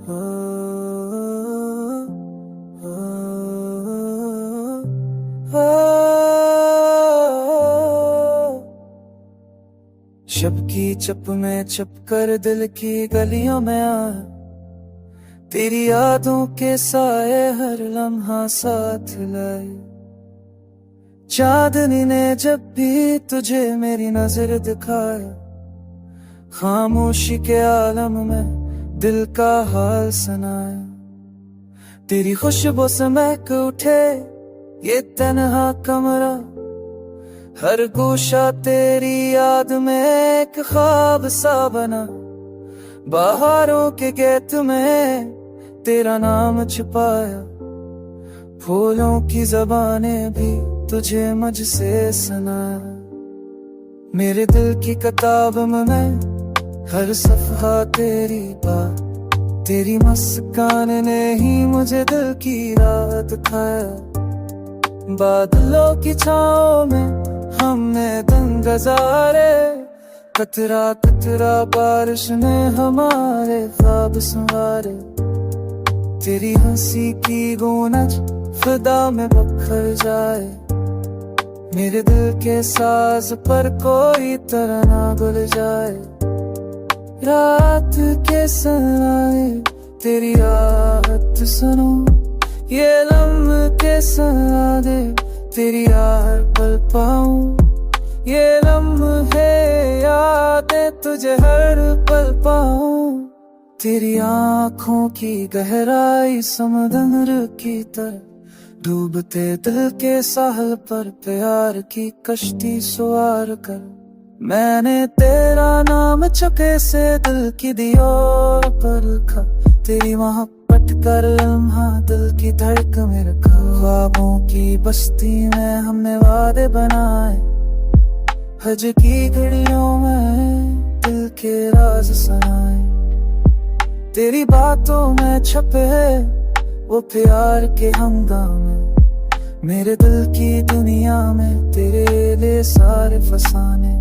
हो, हो, हो, शब की चप में चप कर दिल की गलियों में आ, तेरी यादों के साए हर लम्हा साथ लाए। चांदनी ने जब भी तुझे मेरी नजर दिखाया, खामोशी के आलम में दिल का हाल सुनाया। तेरी खुशबू से महक उठे ये तन्हा कमरा, हर गोशा तेरी याद में एक ख्वाब सा बना। बहारों के गेट में तेरा नाम छुपाया, फूलों की ज़बानें भी तुझे मुझसे सुनाया। मेरे दिल की किताब में मैं हर सफ़हा तेरी बात, तेरी मुस्कान ने ही मुझे दिल की राह दिखाया। बादलों की छाँव में हमने दिन गुजारे, कतरा कतरा बारिश ने हमारे ख्वाब संवारे। तेरी हंसी की गूंज फिदा में बखर जाए, मेरे दिल के साज पर कोई तराना गुल जाए। रात के सनाए तेरी आहट सुनो, ये लम्हे सुना दे तेरी यार पल पाऊं। ये लम्हे यादें तुझे हर पल पाऊं। तेरी आँखों की गहराई समुद्र की तरह, डूबते दिल के साहल पर प्यार की कश्ती सवार कर। मैंने तेरा नाम चुके से दिल की दीवार पर लिखा, तेरी मोहब्बत कर लम्हा दिल की धड़कन में रखा। ख्वाबों की बस्ती में हमने वादे बनाए, हज की घड़ियों में दिल के राज सुनाए। तेरी बातों में छपे वो प्यार के हंगामे, मेरे दिल की दुनिया में तेरे लिए सारे फसाने।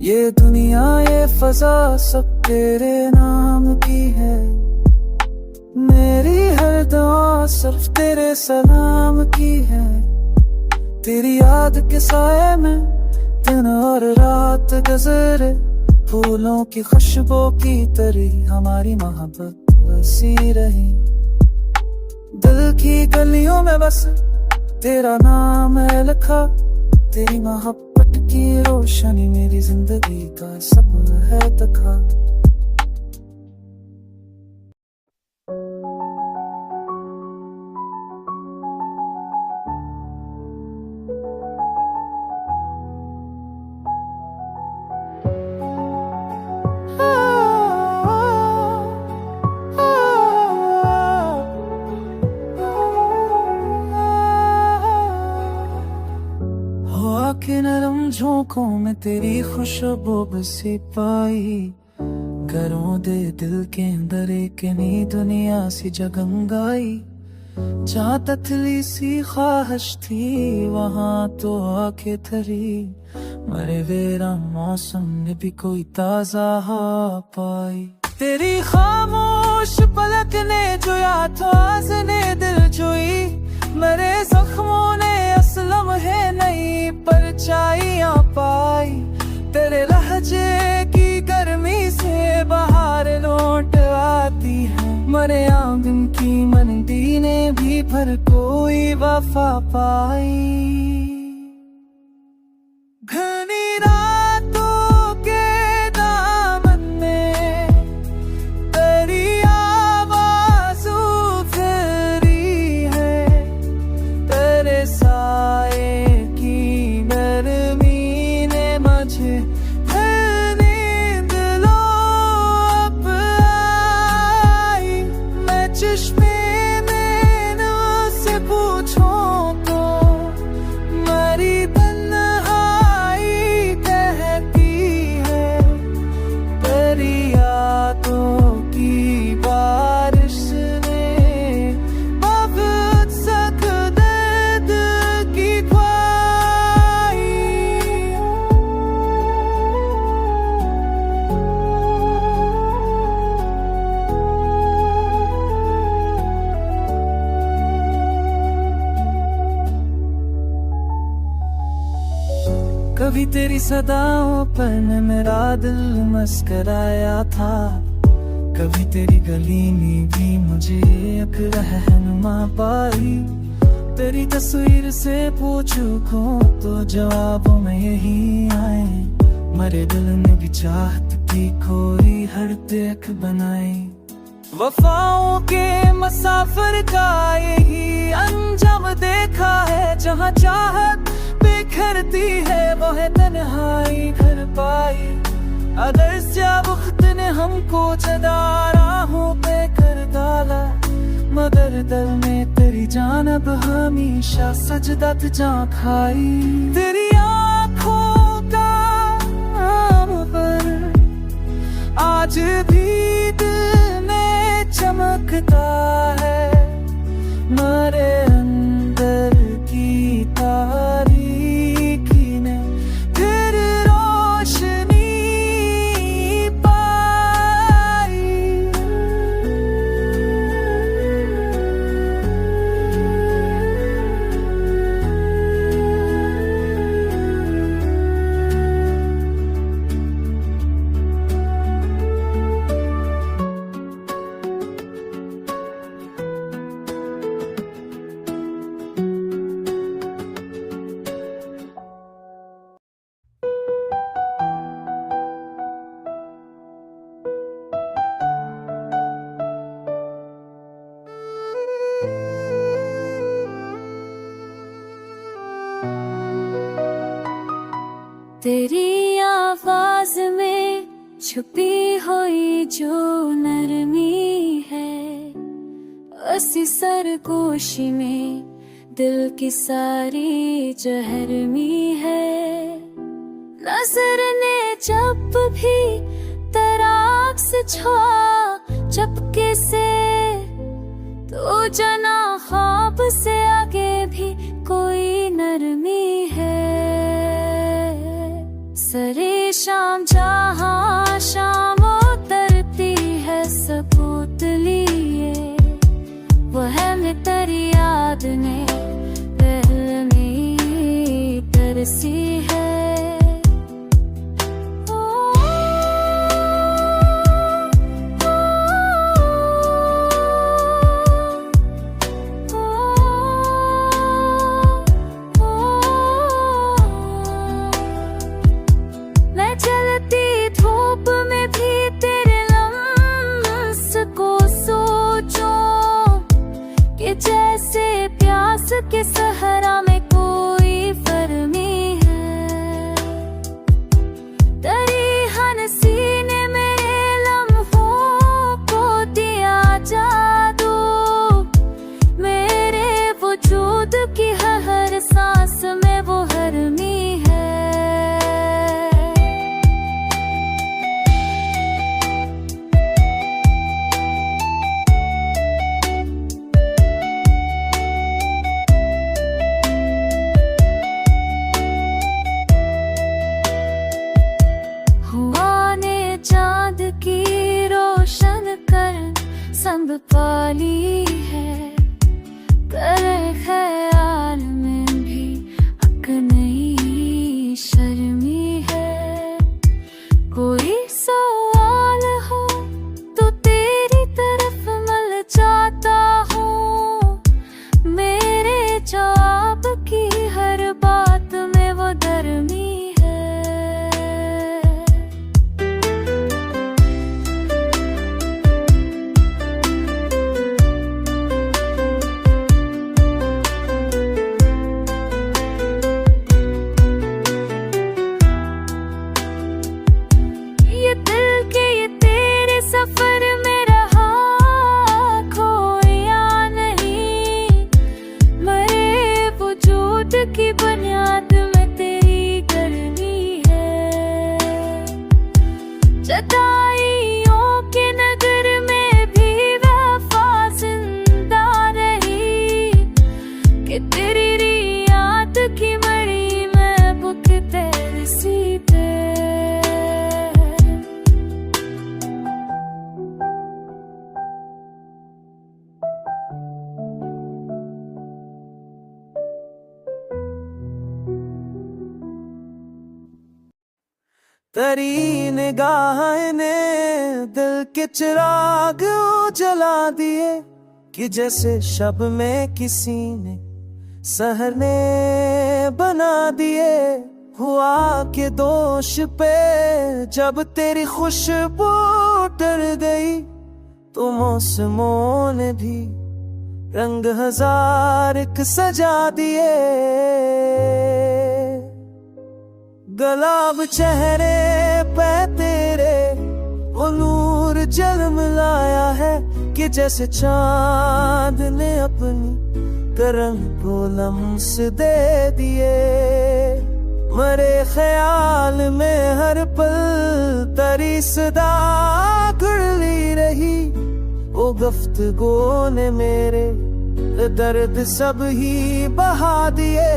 ये दुनिया ये फजा सब तेरे नाम की है, मेरी हर दुआ सिर्फ तेरे सलाम की है। तेरी याद के साए में दिन और रात गुजरे, फूलों की खुशबू की तरह हमारी मोहब्बत बसी रही। दिल की गलियों में बस तेरा नाम है लिखा, तेरी मोहब्बत की रोशनी मेरी जिंदगी का सपना है दिखा। के नरम झोंकों में तेरी खुशबू बसी पाई, करों दे दिल के अंदर एक नई दुनिया सी जगमगाई। जहाँ तथली सी ख्वाहिश थी वहाँ तो आके थरी, मरे वेरा मौसम ने भी कोई ताजा हवा पाई। तेरी खामोश पलक ने जो याद आज ने दिल जोई, मेरे जख्मों ने असलम है नई परछाइयाँ पाई। तेरे लहजे की गर्मी से बाहर लौट आती है, मरे आंगन की मंदी ने भी भर कोई वफा पाई। घनी रातों के दामन में तेरी आवाज़ उभरी है, तेरे साए की नरमी ने मुझे नींद लो अब आई। मैं चश्मे नैनों से पूछूं तो कभी तेरी सदाओं पर ने मेरा दिल मस्कराया था, कभी तेरी गली में भी मुझे एक रहनुमा पाई। तेरी तस्वीर से पूछूं तो जवाबों में यही आए, मरे दिल ने भी चाहत की कोई हर देख बनाई। वफाओं के मुसाफिर का यही अंजाम देखा है, जहाँ चाहत बिखरती है वो है तन्हाई घर पाई। अगर क्या वक्त ने हमको जुदा राहों पे कर डाला, मगर दिल में तेरी जानब हमेशा सजदा जा खाई। तेरी आँखों का पर आज भी दिल में चमकता है, मेरे अंदर की तारीकी ने फिर रोशनी पाई। तेरी आवाज में छुपी हुई जो नरमी है, उसी सरगोशी में दिल की सारी जहरमी है। नजर ने जब भी तराक से छुआ चपके से, तो जना ख्वाब से आगे भी कोई नरमी है। सरे शाम जहाँ शाम उतरती है सबूत लिए, वह में तेरी याद ने पहले में तरसी है। जैसे प्यास के सहरा में कोई फरमी है, तेरी हंसी ने मेरे लम्हों को दिया जादू, मेरे वजूद की हर सांस में वो हरमी है। की रोशन कर संग पाली है, तेरे ख्याल में भी अक नहीं शर्मी है। कोई सवाल हो तो तेरी तरफ मल जाता हूँ, मेरे जवाब की हर बात में वो दरमी है। तेरी निगाह ने दिल के चिराग जला दिए कि जैसे शब में किसी ने सहर ने बना दिए। हुआ के दोष पे जब तेरी खुशबू उतर गई तो मौसमों ने भी रंग हजार एक सजा दिए। गुलाब चेहरे पे तेरे वो नूर जन्म लाया है कि जैसे चांद ने अपनी करम को लम्स दे दिए। मरे ख्याल में हर पल तेरी सदा घुली रही। वो गुफ्तगू ने मेरे दर्द सब ही बहा दिए।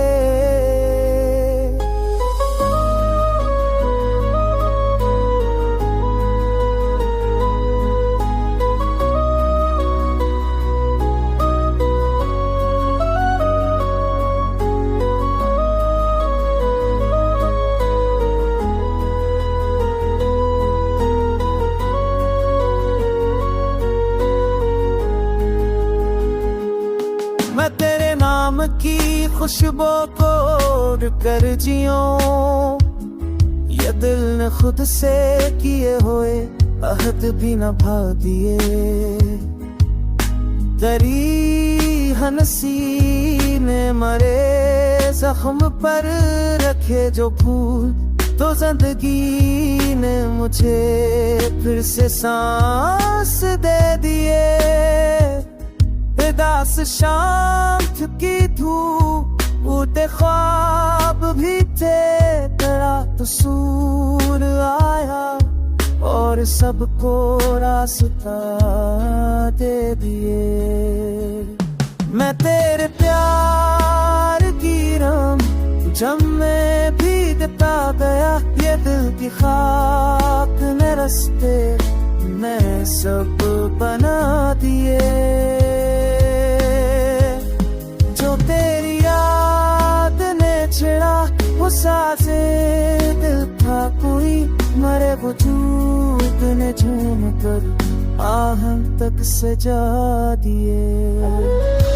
मैं तेरे नाम की खुशबू को ओढ़ कर जियूं, ये दिल ने खुद से किए हुए अहद भी निभा दिए। तेरी हंसी ने मरे जख्म पर रखे जो फूल, तो जिंदगी ने मुझे फिर से सांस दे दिए। दास शाम की धूप उठे ख्वाब भी थे, तेरा कसूर आया और सबको रास्ता दे दिए। मैं तेरे प्यार की रंग जब मैं भीगता गया, ये दिल की खाक ने रस्ते मैं सब बना दिए। जो तेरी याद ने छेड़ा वो साजे दिल था कोई, मरे वजूद ने झूम कर आहम तक सजा दिए।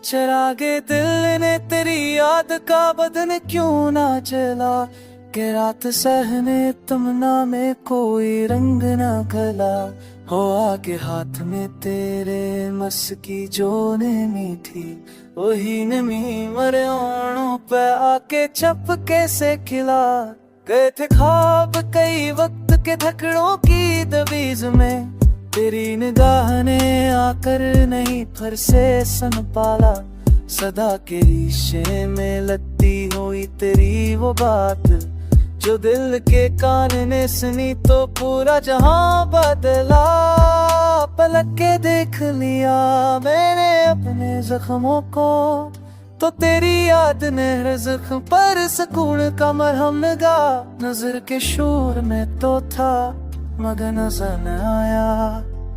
चरागे दिल ने तेरी याद का बदन क्यों ना जला, के रात सहने तमन्ना में कोई रंग ना गला। हो आगे हाथ में तेरे मस्की जो ने मीठी, वही नमी मरे ओणों पे आके चपके से खिला। गए थे ख्वाब कई वक्त के धकड़ों की दबीज में, तेरी निगाह ने आकर नहीं फर से सन पाला। सदा के रीशे में लगती हुई तेरी वो बात, जो दिल के कान ने सुनी तो पूरा जहां बदला। पलक के देख लिया मैंने अपने जख्मों को, तो तेरी याद ने हर जख्म पर सुकून का मरहम लगा। नजर के शोर में तो था मगर नजर न आया,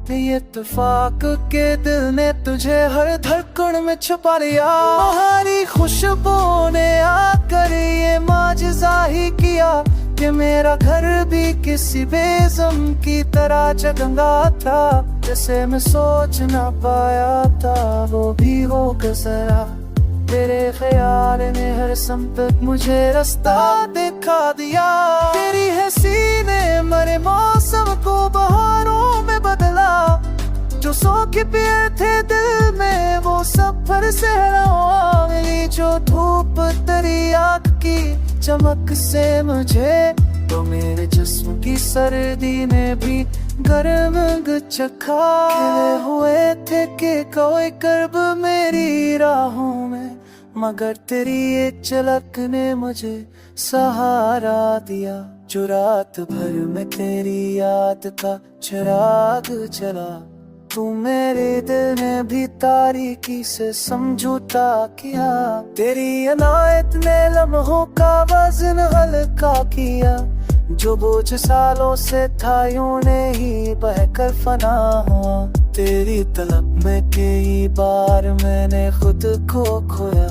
ये इत्तेफाक के दिल ने तुझे हर धड़कन में छुपा लिया। तुम्हारी खुशबू ने आकर ये माजिज़ा ही किया कि मेरा घर भी किसी बेज़म की तरह जगमगा था। जैसे मैं सोच ना पाया था वो भी हो गुज़रा, तेरे ख्याल ने हर समत मुझे रास्ता दिखा दिया। तेरी हंसी ने मरे मौसम को बहारों में बदला, जो सो के पिए थे दिल में वो सब फिर से हुआ। मेरी जो धूप तेरी आँख की चमक से मुझे, तो मेरे जिस्म की सर्दी ने भी गर्म चखा। खिले हुए थे कि कोई कर्ब मेरी राहों में, मगर तेरी ये झलक ने मुझे सहारा दिया। जो रात भर में तेरी याद का चिराग जला, तू मेरे दिल ने भी तारीकी से समझौता किया। तेरी अनायत ने लम्हों का वजन हल्का किया, जो बोझ सालों से था यूं ने ही बहकर फना हुआ। तेरी तलब में कई बार मैंने खुद को खोया,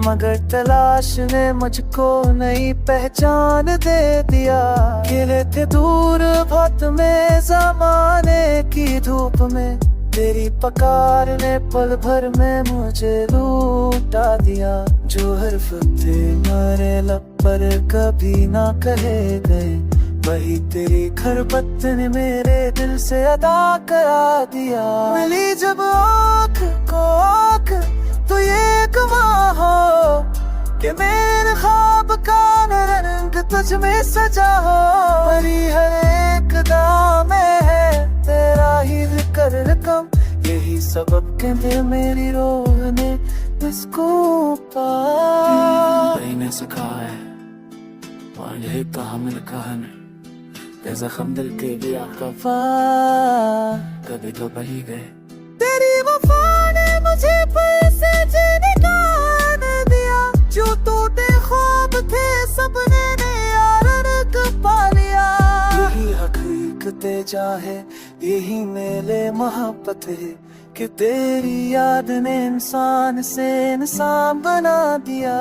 मगर तलाश ने मुझको नई पहचान दे दिया। गिरे थे दूर बहुत में ज़माने की धूप में, तेरी पकार ने पल भर में मुझे लूटा दिया। जो हर्फ थे मेरे लब पर कभी ना कहे गए, वही तेरी खरबत ने मेरे दिल से अदा करा दिया। मिली जब आँख को आँख तो ये गवाह हो कि मेरे ख्वाब का रंग तुझ में सजा हो। मेरी हर एक दाम में है तेरा ही जिक्र रकम, यही सबब के दिल मेरी रूह ने इसको पा। ने सिखाया है और यही ताहमिल कहन है, जख्म दिल के भी आपका कभी तो बही गए। तेरी वफा ने मुझे फिर से जीने का दिया, जो टूटे ख्वाब थे सपने ने यार पा लिया। यही हकीकत चाहे यही मेले मोहब्बत है, कि तेरी याद ने इंसान से इंसान बना दिया।